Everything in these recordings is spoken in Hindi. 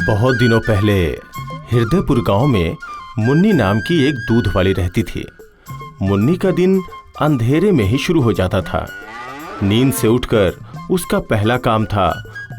बहुत दिनों पहले हृदयपुर गांव में मुन्नी नाम की एक दूध वाली रहती थी। मुन्नी का दिन अंधेरे में ही शुरू हो जाता था। नींद से उठकर उसका पहला काम था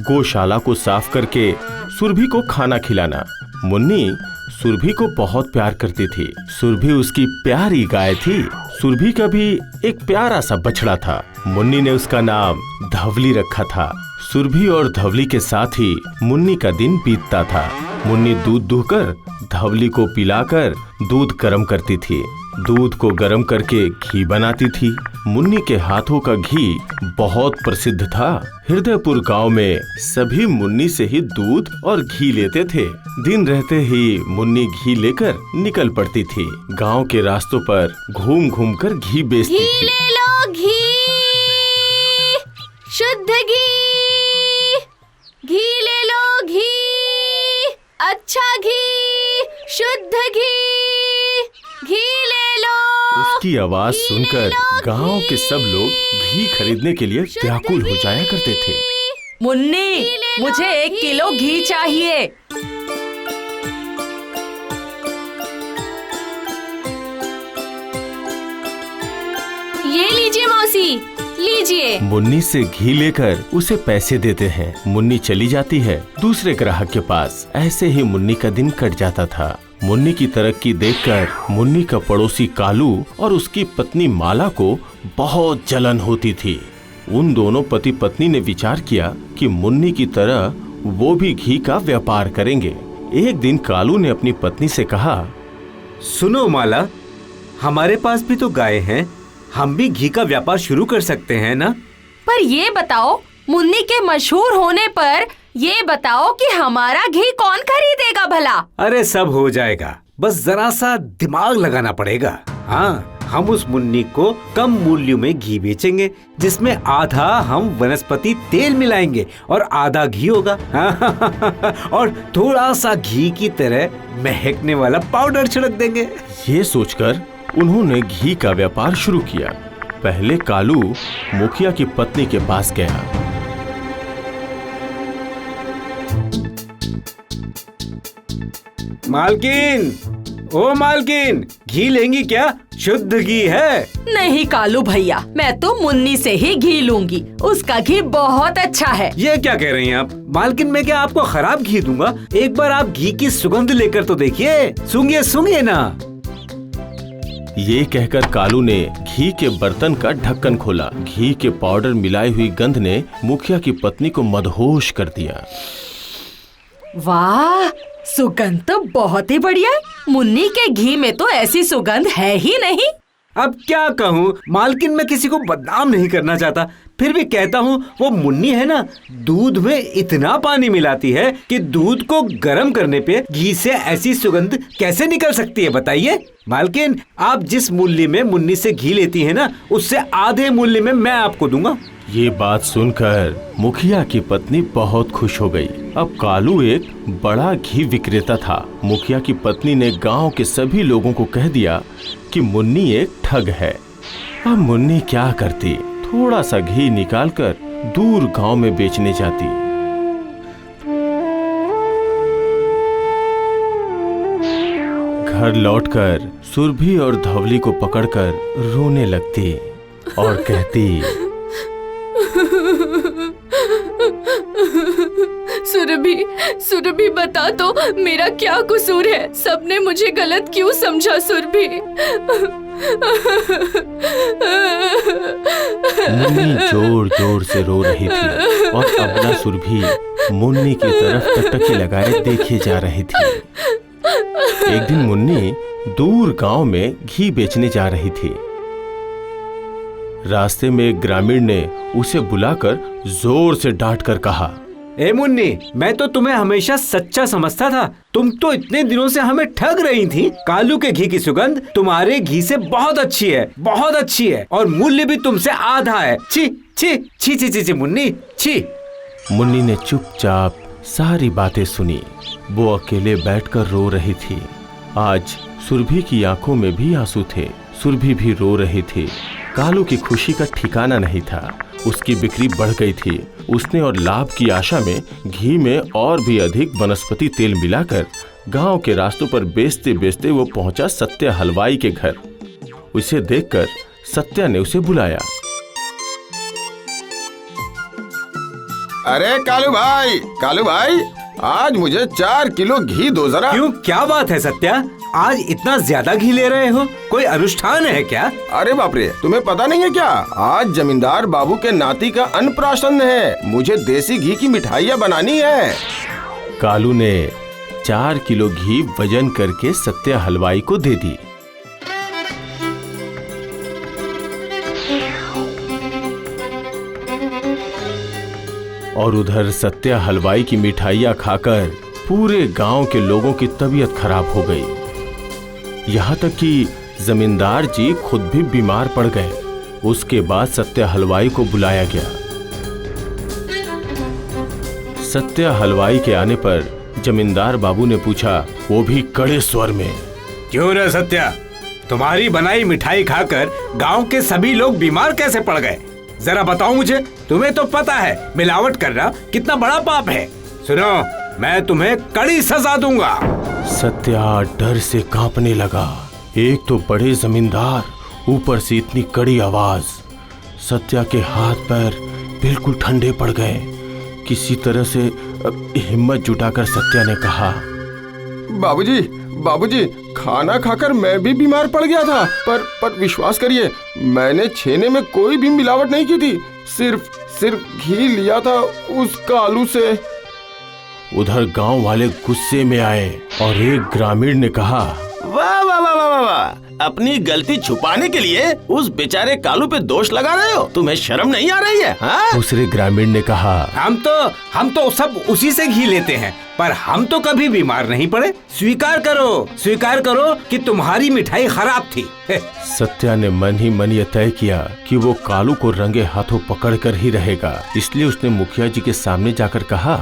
गौशाला को साफ करके सुरभि को खाना खिलाना। मुन्नी सुरभि को बहुत प्यार करती थी। सुरभि उसकी प्यारी गाय थी। सुरभि का भी एक प्यारा सा बछड़ा था। मुन्नी ने उसका नाम धवली रखा था। सुरभि और धवली के साथ ही मुन्नी का दिन बीतता था। मुन्नी दूध दुहकर धवली को पिलाकर दूध गर्म करती थी। दूध को गर्म करके घी बनाती थी। मुन्नी के हाथों का घी बहुत प्रसिद्ध था। हृदयपुर गांव में सभी मुन्नी से ही दूध और घी लेते थे। दिन रहते ही मुन्नी घी लेकर निकल पड़ती थी। गांव के रास्तों पर घूम घूम कर घी बेचती थी। ले लो घी, शुद्ध घी, घी ले लो घी, अच्छा घी, शुद्ध घी, घी ले लो। उसकी आवाज सुनकर गांव के सब लोग घी खरीदने के लिए व्याकुल हो जाया करते थे। मुन्नी, मुझे 1 किलो घी चाहिए। ये लीजिए मौसी, लीजिए। मुन्नी से घी लेकर उसे पैसे देते हैं। मुन्नी चली जाती है दूसरे ग्राहक के पास। ऐसे ही मुन्नी का दिन कट जाता था। मुन्नी की तरक्की देखकर मुन्नी का पड़ोसी कालू और उसकी पत्नी माला को बहुत जलन होती थी। उन दोनों पति पत्नी ने विचार किया कि मुन्नी की तरह वो भी घी का व्यापार करेंगे। एक दिन कालू ने अपनी पत्नी से कहा, सुनो माला, हमारे पास भी तो गाय हैं, हम भी घी का व्यापार शुरू कर सकते हैं ना? पर ये बताओ, मुन्नी के मशहूर होने पर ये बताओ कि हमारा घी कौन खरीदेगा भला? अरे सब हो जाएगा, बस जरा सा दिमाग लगाना पड़ेगा। हाँ, हम उस मुन्नी को कम मूल्य में घी बेचेंगे, जिसमें आधा हम वनस्पति तेल मिलाएंगे और आधा घी होगा। और थोड़ा सा घी की तरह महकने वाला पाउडर छिड़क देंगे। ये सोचकर उन्होंने घी का व्यापार शुरू किया। पहले कालू मुखिया की पत्नी के पास गया। मालकिन, ओ मालकिन, घी लेंगी क्या? शुद्ध घी है। नहीं कालू भैया, मैं तो मुन्नी से ही घी लूंगी। उसका घी बहुत अच्छा है। ये क्या कह रही हैं आप? मालकिन, मैं क्या आपको खराब घी दूंगा? एक बार आप घी की सुगंध लेकर तो देखिए। सूंघिए सूंघिए ना। ये कहकर कालू ने घी के बर्तन का ढक्कन खोला। घी के पाउडर मिलाई हुई गंध ने मुखिया की पत्नी को मदहोश कर दिया। वाह, सुगंध तो बहुत ही बढ़िया। मुन्नी के घी में तो ऐसी सुगंध है ही नहीं। अब क्या कहूँ मालकिन, मैं किसी को बदनाम नहीं करना चाहता, फिर भी कहता हूँ, वो मुन्नी है ना, दूध में इतना पानी मिलाती है कि दूध को गर्म करने पे घी से ऐसी सुगंध कैसे निकल सकती है बताइए? मालकिन, आप जिस मूल्य में मुन्नी से घी लेती है ना, उससे आधे मूल्य में मैं आपको दूंगा। ये बात सुनकर मुखिया की पत्नी बहुत खुश हो गई। अब कालू एक बड़ा घी विक्रेता था। मुखिया की पत्नी ने गांव के सभी लोगों को कह दिया कि मुन्नी एक ठग है। अब मुन्नी क्या करती? थोड़ा सा घी निकालकर दूर गांव में बेचने जाती। घर लौटकर सुरभि और धवली को पकड़कर रोने लगती और कहती, सुरभि, सुरभि बता तो, मेरा क्या कसूर है? सबने मुझे गलत क्यों समझा? सुरभि। मुन्नी जोर जोर से रो रही थी और अबला सुरभि मुन्नी की तरफ टकटकी लगाए देखे जा रही थी। एक दिन मुन्नी दूर गांव में घी बेचने जा रही थी। रास्ते में एक ग्रामीण ने उसे बुलाकर जोर से डांट कर कहा, ए मुन्नी, मैं तो तुम्हें हमेशा सच्चा समझता था। तुम तो इतने दिनों से हमें ठग रही थी। कालू के घी की सुगंध तुम्हारे घी से बहुत अच्छी है, बहुत अच्छी है, और मूल्य भी तुमसे आधा है। छी छी छी छी छी, छी मुन्नी, छी। मुन्नी ने चुपचाप सारी बातें सुनी। वो अकेले बैठकर रो रही थी। आज सुरभि की आंखों में भी आंसू थे। सुरभि भी रो रही थी। कालू की खुशी का ठिकाना नहीं था। उसकी बिक्री बढ़ गई थी। उसने और लाभ की आशा में घी में और भी अधिक वनस्पति तेल मिलाकर गांव के रास्तों पर बेचते बेचते वो पहुंचा सत्या हलवाई के घर। उसे देखकर सत्या ने उसे बुलाया। अरे कालू भाई, आज मुझे 4 किलो घी दो जरा। क्यों, क्या बात है सत्या? आज इतना ज्यादा घी ले रहे हो? कोई अनुष्ठान है क्या? अरे बाप रे, तुम्हें पता नहीं है क्या? आज जमींदार बाबू के नाती का अन्नप्राशन है। मुझे देसी घी की मिठाइयाँ बनानी है। कालू ने 4 किलो घी वजन करके सत्या हलवाई को दे दी। और उधर सत्या हलवाई की मिठाइयाँ खाकर पूरे गांव के लोगों की तबीयत खराब हो गई। यहाँ तक कि जमींदार जी खुद भी बीमार पड़ गए। उसके बाद सत्या हलवाई को बुलाया गया। सत्या हलवाई के आने पर जमींदार बाबू ने पूछा, वो भी कड़े स्वर में, क्यों रे सत्या, तुम्हारी बनाई मिठाई खाकर गांव के सभी लोग बीमार कैसे पड़ गए? जरा बताओ मुझे। तुम्हें तो पता है मिलावट करना कितना बड़ा पाप है। सुनो, मैं तुम्हें कड़ी सजा दूंगा। सत्या डर से कांपने लगा। एक तो बड़े जमींदार, ऊपर से इतनी कड़ी आवाज। सत्या के हाथ पैर बिल्कुल ठंडे पड़ गए। किसी तरह से हिम्मत जुटाकर सत्या ने कहा, बाबूजी, खाना खाकर मैं भी बीमार पड़ गया था, पर विश्वास करिए, मैंने छेने में कोई भी मिलावट नहीं की थी। सिर्फ घी लिया था उस कालू से। उधर गांव वाले गुस्से में आए और एक ग्रामीण ने कहा, वाह वाह वाह वाह वाह, अपनी गलती छुपाने के लिए उस बेचारे कालू पे दोष लगा रहे हो। तुम्हें शर्म नहीं आ रही है? हाँ? दूसरे ग्रामीण ने कहा, हम तो सब उसी से घी लेते हैं, पर हम तो कभी बीमार नहीं पड़े। स्वीकार करो कि तुम्हारी मिठाई खराब थी। सत्या ने मन ही मन यह तय किया कि वो कालू को रंगे हाथों पकड़कर ही रहेगा। इसलिए उसने मुखिया जी के सामने जाकर कहा,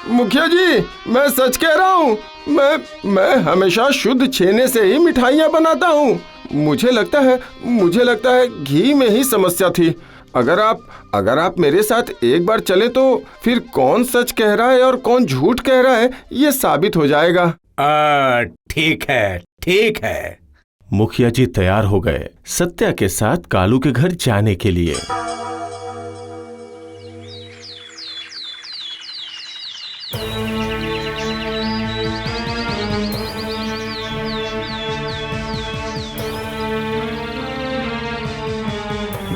मुखिया जी, मैं सच कह रहा हूँ। मैं हमेशा शुद्ध छेने से ही मिठाइयाँ बनाता हूँ। मुझे लगता है घी में ही समस्या थी। अगर आप मेरे साथ एक बार चले तो फिर कौन सच कह रहा है और कौन झूठ कह रहा है ये साबित हो जाएगा। ठीक है। मुखिया जी तैयार हो गए सत्या के साथ कालू के घर जाने के लिए।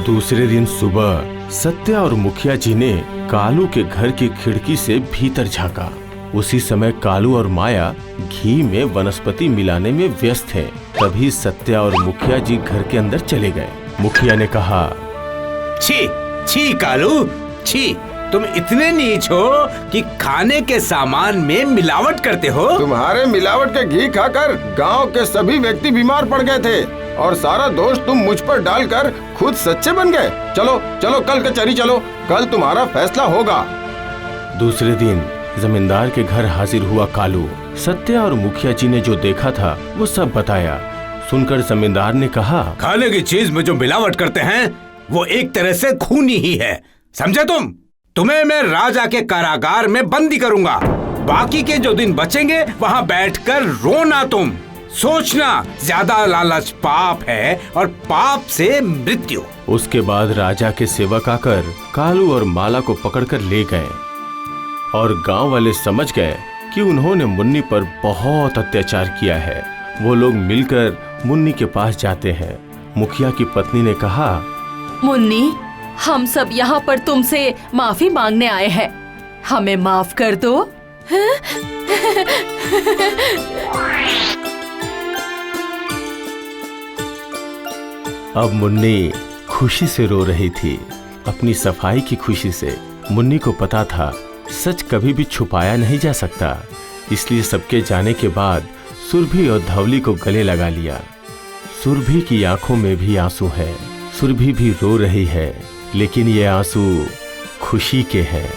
दूसरे दिन सुबह सत्या और मुखिया जी ने कालू के घर की खिड़की से भीतर झांका। उसी समय कालू और माया घी में वनस्पति मिलाने में व्यस्त थे। तभी सत्या और मुखिया जी घर के अंदर चले गए। मुखिया ने कहा, छी कालू, छी, तुम इतने नीच हो कि खाने के सामान में मिलावट करते हो। तुम्हारे मिलावट के घी खाकर गांव के सभी व्यक्ति बीमार पड़ गए थे और सारा दोष तुम मुझ पर डालकर खुद सच्चे बन गए। चलो कल कचहरी चलो, कल तुम्हारा फैसला होगा। दूसरे दिन जमींदार के घर हाजिर हुआ कालू। सत्या और मुखिया जी ने जो देखा था वो सब बताया। सुनकर जमींदार ने कहा, खाने की चीज में जो मिलावट करते हैं वो एक तरह से खूनी ही है, समझे तुम? तुम्हें मैं राजा के कारागार में बंदी करूंगा। बाकी के जो दिन बचेंगे वहाँ बैठकर रोना तुम। सोचना, ज्यादा लालच पाप है और पाप से मृत्यु। उसके बाद राजा के सेवक आकर कालू और माला को पकड़कर ले गए और गांव वाले समझ गए कि उन्होंने मुन्नी पर बहुत अत्याचार किया है। वो लोग मिलकर मुन्नी के पास जाते हैं। मुखिया की पत्नी ने कहा, मुन्नी, हम सब यहाँ पर तुमसे माफी मांगने आए हैं, हमें माफ कर दो। अब मुन्नी खुशी से रो रही थी, अपनी सफाई की खुशी से। मुन्नी को पता था सच कभी भी छुपाया नहीं जा सकता, इसलिए सबके जाने के बाद सुरभि और धवली को गले लगा लिया। सुरभि की आंखों में भी आंसू है। सुरभि भी रो रही है, लेकिन ये आंसू खुशी के हैं।